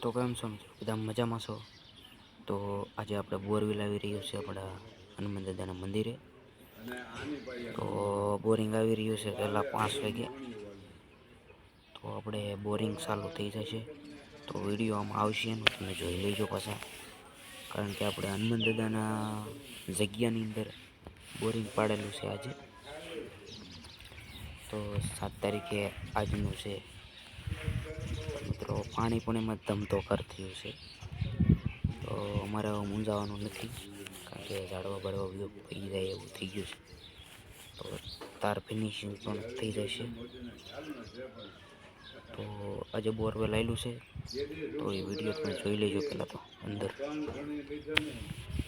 તો કેમ છો બધા મજામાં છો? તો આજે આપણે બોરવેલ આવી રહ્યું છે આપણા હનુમાન દાદાના મંદિરે. તો બોરિંગ આવી રહ્યું છે પહેલાં 5 વાગે. તો આપણે બોરિંગ ચાલુ થઈ જશે. તો વિડીયો આમાં આવશે એનું તમે જોઈ લેજો પાછા, કારણ કે આપણે હનુમાન દાદાના જગ્યાની અંદર બોરિંગ પાડેલું છે આજે. તો 7 તારીખે આજનું છે મિત્રો. પાણી પણ એમાં ધમધોકાર થયું છે. તો અમારે હવે મૂંઝાવાનું નથી, કારણ કે ઝાડવા બાળવા બધું પડી જાય એવું થઈ ગયું છે. તો તાર ફિનિશિંગ પણ થઈ જશે. તો આજે બોરવેલ આવેલું છે, તો એ વિડીયો તમે જોઈ લેજો પહેલાં તો અંદર,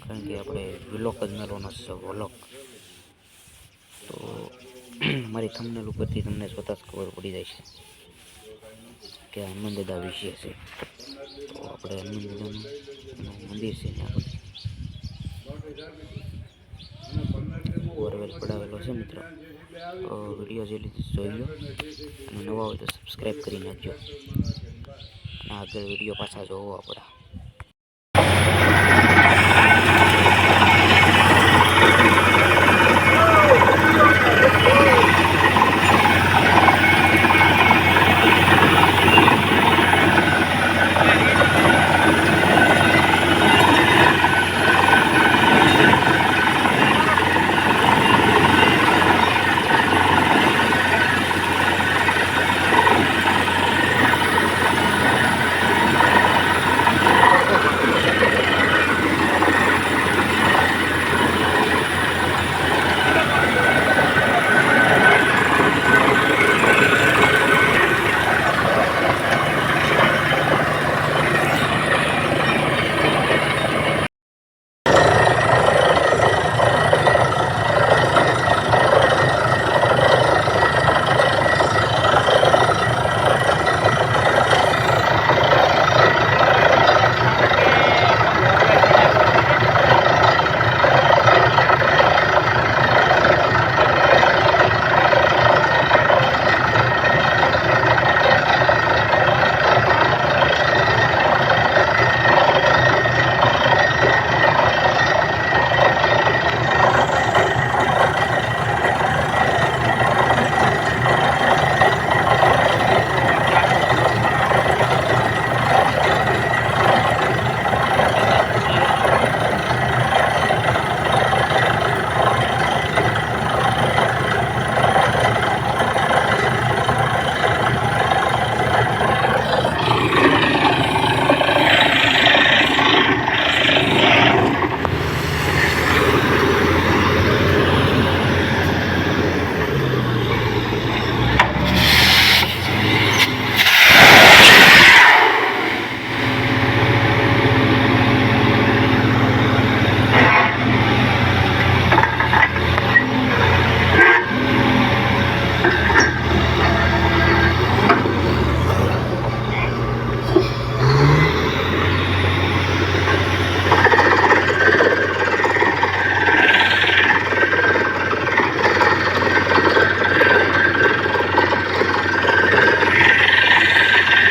કારણ કે આપણે વ્લોગ જ મેળવાનો છે વ્લોગ. તો મારી થંબનેલ ઉપરથી તમને સ્વતઃ ખબર પડી જાય છે કે હનુમાન દાદા વિશે છે. તો આપણે હનુમાન દાદાનું મંદિર છે ત્યાં બોરવેલ પડાવેલો છે મિત્રો. તો વિડીયો જે રીતે જોઈ લો, અને નવા હોય તો સબસ્ક્રાઈબ કરી નાખજો, અને આગળ વિડીયો પાછા જોવો આપણા.